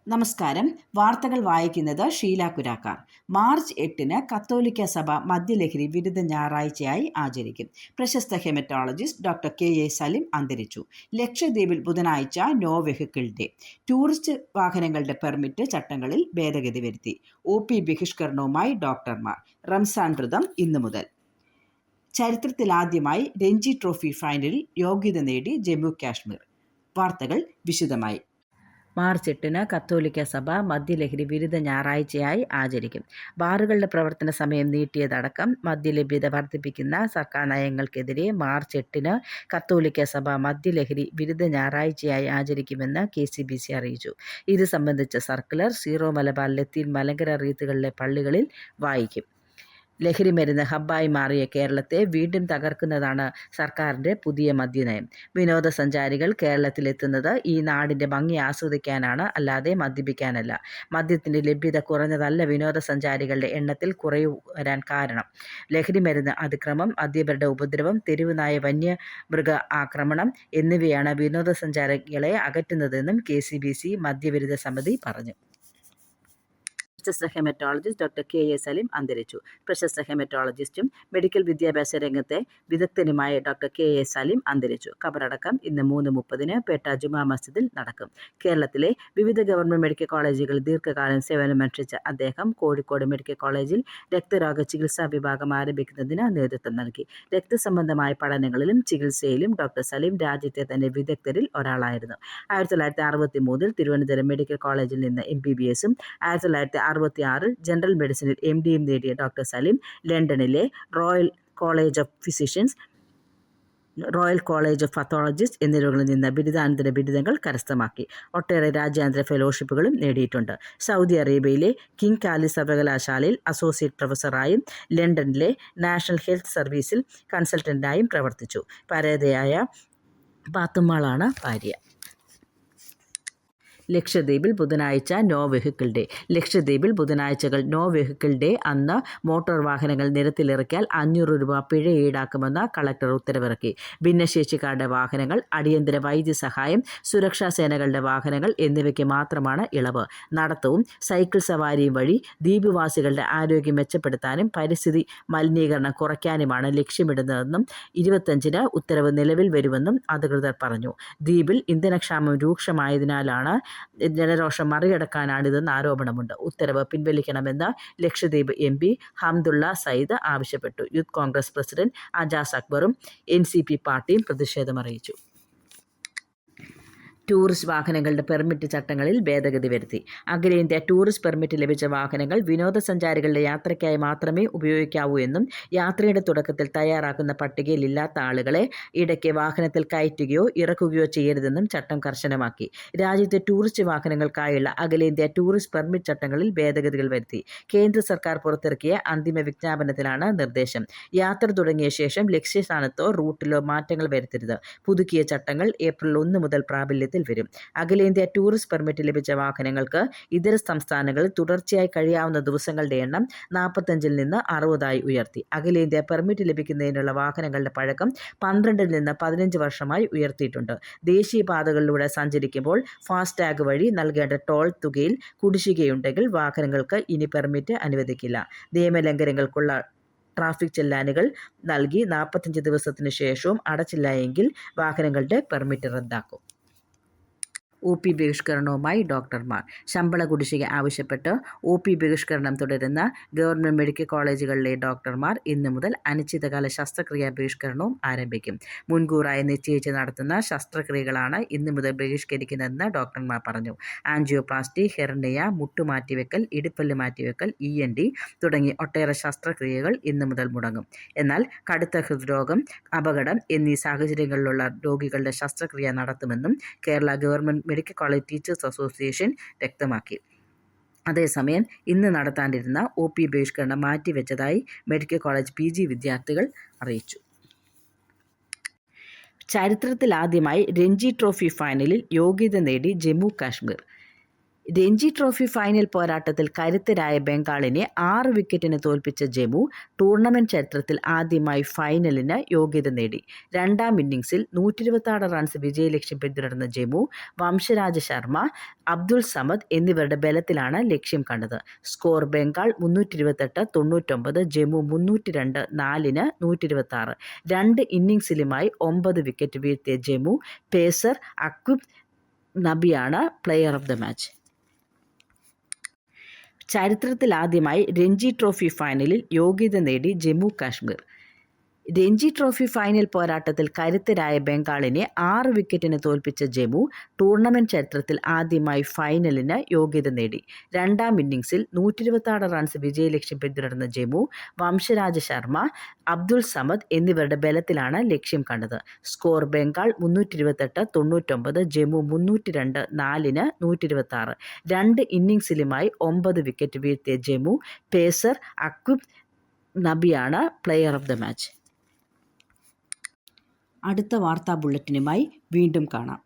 നമസ്കാരം. വാർത്തകൾ വായിക്കുന്നത് ഷീല കുരാക്കാർ. മാർച്ച് 8 കത്തോലിക്ക സഭ മദ്യലഹരി വിരുദ്ധ ഞായറാഴ്ചയായി ആചരിക്കും. പ്രശസ്ത ഹെമറ്റോളജിസ്റ്റ് ഡോക്ടർ കെ.എ. സലിം അന്തരിച്ചു. ലക്ഷദ്വീപിൽ ബുധനാഴ്ച നോ വെഹിക്കിൾ ഡേ. ടൂറിസ്റ്റ് വാഹനങ്ങളുടെ പെർമിറ്റ് ചട്ടങ്ങളിൽ ഭേദഗതി വരുത്തി. OP ബഹിഷ്കരണവുമായി ഡോക്ടർമാർ. റംസാൻ വ്രതം ഇന്നു മുതൽ. ചരിത്രത്തിലാദ്യമായി രഞ്ജി ട്രോഫി ഫൈനലിൽ യോഗ്യത നേടി ജമ്മു കാശ്മീർ. വാർത്തകൾ വിശദമായി. മാർച്ച് 8 കത്തോലിക്ക സഭ മദ്യലഹരി വിരുദ്ധ ഞായറാഴ്ചയായി ആചരിക്കും. ബാറുകളുടെ പ്രവർത്തന സമയം നീട്ടിയതടക്കം മദ്യലഭ്യത വർദ്ധിപ്പിക്കുന്ന സർക്കാർ നയങ്ങൾക്കെതിരെ മാർച്ച് 8 കത്തോലിക്ക സഭ മദ്യലഹരി വിരുദ്ധ ഞായറാഴ്ചയായി ആചരിക്കുമെന്ന് KCBC അറിയിച്ചു. ഇത് സംബന്ധിച്ച സർക്കുലർ സീറോ മലബാർ ലത്തീൻ മലങ്കര റീത്തുകളിലെ പള്ളികളിൽ വായിക്കും. ലഹരിമരുന്ന് ഹബ്ബായി മാറിയ കേരളത്തെ വീണ്ടും തകർക്കുന്നതാണ് സർക്കാരിൻ്റെ പുതിയ മദ്യനയം. വിനോദസഞ്ചാരികൾ കേരളത്തിലെത്തുന്നത് ഈ നാടിൻ്റെ ഭംഗി ആസ്വദിക്കാനാണ്, അല്ലാതെ മദ്യപിക്കാനല്ല. മദ്യത്തിൻ്റെ ലഭ്യത കുറഞ്ഞതല്ല വിനോദസഞ്ചാരികളുടെ എണ്ണത്തിൽ കുറവ് വരാൻ കാരണം. ലഹരിമരുന്ന് അതിക്രമം, മദ്യപരുടെ ഉപദ്രവം, തെരുവുനായ വന്യമൃഗ ആക്രമണം എന്നിവയാണ് വിനോദസഞ്ചാരികളെ അകറ്റുന്നതെന്നും KCBC മദ്യവിരുദ്ധ സമിതി പറഞ്ഞു. പ്രശസ്ത ഹെമറ്റോളജിസ്റ്റ് ഡോക്ടർ കെ.എ. സലിം അന്തരിച്ചു. പ്രശസ്ത ഹെമറ്റോളജിസ്റ്റും മെഡിക്കൽ വിദ്യാഭ്യാസ രംഗത്തെ വിദഗ്ധനുമായ ഡോക്ടർ കെ.എ. സലിം അന്തരിച്ചു. ഖബറടക്കം ഇന്ന് 3:30 പേട്ട ജുമാ മസ്ജിദിൽ നടക്കും. കേരളത്തിലെ വിവിധ ഗവൺമെന്റ് മെഡിക്കൽ കോളേജുകളിൽ ദീർഘകാലം സേവനമനുഷ്ഠിച്ച അദ്ദേഹം കോഴിക്കോട് മെഡിക്കൽ കോളേജിൽ രക്തരോഗ ചികിത്സാ വിഭാഗം ആരംഭിക്കുന്നതിന് നേതൃത്വം നൽകി. രക്തസംബന്ധമായ പഠനങ്ങളിലും ചികിത്സയിലും ഡോക്ടർ സലിം രാജ്യത്തെ തന്നെ വിദഗ്ധരിൽ ഒരാളായിരുന്നു. 1963 തിരുവനന്തപുരം മെഡിക്കൽ കോളേജിൽ നിന്ന് MBBS-ഉം 1966 ജനറൽ മെഡിസിനിൽ MD-യും നേടിയ ഡോക്ടർ സലിം ലണ്ടനിലെ royal college of physicians, royal college of pathologist എന്നിവിടങ്ങളിൽ നിന്ന് ബിരുദാനന്തര ബിരുദങ്ങൾ കരസ്ഥമാക്കി. ഒട്ടേറെ രാജ്യാന്തര ഫെലോഷിപ്പുകളും നേടിയിട്ടുണ്ട്. സൗദി അറേബ്യയിലെ കിങ് ഖാലിദ് സർവകലാശാലയിൽ അസോസിയേറ്റ് പ്രൊഫസറായും ലണ്ടനിലെ നാഷണൽ ഹെൽത്ത് സർവീസിൽ കൺസൾട്ടന്റായും പ്രവർത്തിച്ചു. പരേതയായ പാത്തുമ്മാളാണ് ഭാര്യ. ലക്ഷദ്വീപിൽ ബുധനാഴ്ച നോ വെഹിക്കിൾ ഡേ. ലക്ഷദ്വീപിൽ ബുധനാഴ്ചകൾ നോ വെഹിക്കിൾ ഡേ. അന്ന് മോട്ടോർ വാഹനങ്ങൾ നിരത്തിലിറക്കിയാൽ 500 രൂപ പിഴ ഈടാക്കുമെന്ന് കളക്ടർ ഉത്തരവിറക്കി. ഭിന്നശേഷിക്കാരുടെ വാഹനങ്ങൾ, അടിയന്തര വൈദ്യസഹായം, സുരക്ഷാ സേനകളുടെ വാഹനങ്ങൾ എന്നിവയ്ക്ക് മാത്രമാണ് ഇളവ്. നടത്തവും സൈക്കിൾ സവാരിയും വഴി ദ്വീപുവാസികളുടെ ആരോഗ്യം മെച്ചപ്പെടുത്താനും പരിസ്ഥിതി മലിനീകരണം കുറയ്ക്കാനുമാണ് ലക്ഷ്യമിടുന്നതെന്നും 25-ന് ഉത്തരവ് നിലവിൽ വരുമെന്നും അധികൃതർ പറഞ്ഞു. ദ്വീപിൽ ഇന്ധനക്ഷാമം രൂക്ഷമായതിനാലാണ് ജനരോഷം മറികടക്കാനാണിതെന്ന് ആരോപണമുണ്ട്. ഉത്തരവ് പിൻവലിക്കണമെന്ന് ലക്ഷദ്വീപ് MP ഹംദുള്ള സയ്യിദ് ആവശ്യപ്പെട്ടു. യൂത്ത് കോൺഗ്രസ് പ്രസിഡന്റ് അജാസ് അക്ബറും NCP പാർട്ടിയും പ്രതിഷേധമറിയിച്ചു. ടൂറിസ്റ്റ് വാഹനങ്ങളുടെ പെർമിറ്റ് ചട്ടങ്ങളിൽ ഭേദഗതി വരുത്തി. അഖിലേന്ത്യാ ടൂറിസ്റ്റ് പെർമിറ്റ് ലഭിച്ച വാഹനങ്ങൾ വിനോദസഞ്ചാരികളുടെ യാത്രയ്ക്കായി മാത്രമേ ഉപയോഗിക്കാവൂ എന്നും യാത്രയുടെ തുടക്കത്തിൽ തയ്യാറാക്കുന്ന പട്ടികയിൽ ഇല്ലാത്ത ആളുകളെ ഇടയ്ക്ക് വാഹനത്തിൽ കയറ്റുകയോ ഇറക്കുകയോ ചെയ്യരുതെന്നും ചട്ടം കർശനമാക്കി. രാജ്യത്തെ ടൂറിസ്റ്റ് വാഹനങ്ങൾക്കായുള്ള അഖിലേന്ത്യാ ടൂറിസ്റ്റ് പെർമിറ്റ് ചട്ടങ്ങളിൽ ഭേദഗതികൾ വരുത്തി. കേന്ദ്ര സർക്കാർ പുറത്തിറക്കിയ അന്തിമ വിജ്ഞാപനത്തിലാണ് നിർദ്ദേശം. യാത്ര തുടങ്ങിയ ശേഷം ലക്ഷ്യസ്ഥാനത്തോ റൂട്ടിലോ മാറ്റങ്ങൾ വരുത്തരുത്. പുതുക്കിയ ചട്ടങ്ങൾ ഏപ്രിൽ 1 മുതൽ പ്രാബല്യത്തിൽ വരും. അഖിലേന്ത്യാ ടൂറിസ്റ്റ് പെർമിറ്റ് ലഭിച്ച വാഹനങ്ങൾക്ക് ഇതര സംസ്ഥാനങ്ങളിൽ തുടർച്ചയായി കഴിയാവുന്ന ദിവസങ്ങളുടെ എണ്ണം 45-ൽ നിന്ന് 60-ആയി ഉയർത്തി. അഖിലേന്ത്യാ പെർമിറ്റ് ലഭിക്കുന്നതിനുള്ള വാഹനങ്ങളുടെ പഴക്കം 12-ൽ നിന്ന് 15 വർഷമായി ഉയർത്തിയിട്ടുണ്ട്. ദേശീയപാതകളിലൂടെ സഞ്ചരിക്കുമ്പോൾ ഫാസ്ടാഗ് വഴി നൽകേണ്ട ടോൾ തുകയിൽ കുടിശ്ശികയുണ്ടെങ്കിൽ വാഹനങ്ങൾക്ക് ഇനി പെർമിറ്റ് അനുവദിക്കില്ല. നിയമലംഘനങ്ങൾക്കുള്ള ട്രാഫിക് ചെല്ലാനുകൾ നൽകി 45 ദിവസത്തിനു ശേഷവും അടച്ചില്ല എങ്കിൽ വാഹനങ്ങളുടെ പെർമിറ്റ് റദ്ദാക്കും. OP ബഹിഷ്കരണവുമായി ഡോക്ടർമാർ. ശമ്പള കുടിശ്ശിക ആവശ്യപ്പെട്ട് OP ബഹിഷ്കരണം തുടരുന്ന ഗവൺമെൻറ് മെഡിക്കൽ കോളേജുകളിലെ ഡോക്ടർമാർ ഇന്നു മുതൽ അനിശ്ചിതകാല ശസ്ത്രക്രിയാ ബഹിഷ്കരണവും ആരംഭിക്കും. മുൻകൂറായി നിശ്ചയിച്ച് നടത്തുന്ന ശസ്ത്രക്രിയകളാണ് ഇന്നു മുതൽ ബഹിഷ്കരിക്കുന്നതെന്ന് ഡോക്ടർമാർ പറഞ്ഞു. ആൻജിയോപ്ലാസ്റ്റി, ഹെർണിയ, മുട്ടുമാറ്റിവെക്കൽ, ഇടുപ്പല്ല് മാറ്റിവെക്കൽ, ENT തുടങ്ങി ഒട്ടേറെ ശസ്ത്രക്രിയകൾ ഇന്നു മുതൽ മുടങ്ങും. എന്നാൽ കടുത്ത ഹൃദ്രോഗം, അപകടം എന്നീ സാഹചര്യങ്ങളിലുള്ള രോഗികളുടെ ശസ്ത്രക്രിയ നടത്തുമെന്നും Kerala government medical college teachers association വ്യക്തമാക്കി. അതേസമയം ഇന്ന് നടത്താനിരുന്ന OP ബഹിഷ്കരണം മാറ്റിവെച്ചതായി മെഡിക്കൽ കോളേജ് PG വിദ്യാർത്ഥികൾ അറിയിച്ചു. ചരിത്രത്തിലാദ്യമായി രഞ്ജി ട്രോഫി ഫൈനലിൽ യോഗ്യത നേടി ജമ്മു കാശ്മീർ. രഞ്ജി ട്രോഫി ഫൈനൽ പോരാട്ടത്തിൽ കരുത്തരായ ബംഗാളിനെ 6 വിക്കറ്റിന് തോൽപ്പിച്ച ജമ്മു ടൂർണമെന്റ് ചരിത്രത്തിൽ ആദ്യമായി ഫൈനലിന് യോഗ്യത നേടി. രണ്ടാം ഇന്നിംഗ്സിൽ 126 റൺസ് വിജയലക്ഷ്യം പിന്തുടർന്ന ജമ്മു വംശരാജ ശർമ്മ, അബ്ദുൾ സമദ് എന്നിവരുടെ ബലത്തിലാണ് ലക്ഷ്യം കണ്ടത്. സ്കോർ ബംഗാൾ 328-99, ജമ്മു 302 4-ന് 126. രണ്ട് ഇന്നിംഗ്സിലുമായി 9 വിക്കറ്റ് വീഴ്ത്തിയ ജമ്മു പേസർ അക്വിബ് നബിയാണ് പ്ലെയർ ഓഫ് ദ മാച്ച്. ചരിത്രത്തിലാദ്യമായി രഞ്ജി ട്രോഫി ഫൈനലിൽ യോഗ്യത നേടി ജമ്മു കാശ്മീർ. രഞ്ജി ട്രോഫി ഫൈനൽ പോരാട്ടത്തിൽ കരുത്തരായ ബംഗാളിനെ 6 വിക്കറ്റിന് തോൽപ്പിച്ച ജമ്മു ടൂർണമെന്റ് ചരിത്രത്തിൽ ആദ്യമായി ഫൈനലിന് യോഗ്യത നേടി. രണ്ടാം ഇന്നിംഗ്സിൽ 126 റൺസ് വിജയലക്ഷ്യം പിന്തുടർന്ന ജമ്മു വംശരാജ ശർമ്മ, അബ്ദുൾ സമദ് എന്നിവരുടെ ബലത്തിലാണ് ലക്ഷ്യം കണ്ടത്. സ്കോർ ബംഗാൾ 328-99, ജമ്മു 302 4-ന് 126. രണ്ട് ഇന്നിംഗ്സിലുമായി 9 വിക്കറ്റ് വീഴ്ത്തിയ ജമ്മു പേസർ അക്വിബ് നബിയാണ് പ്ലെയർ ഓഫ് ദ മാച്ച്. അടുത്ത വാർത്താ ബുള്ളറ്റിനുമായി വീണ്ടും കാണാം.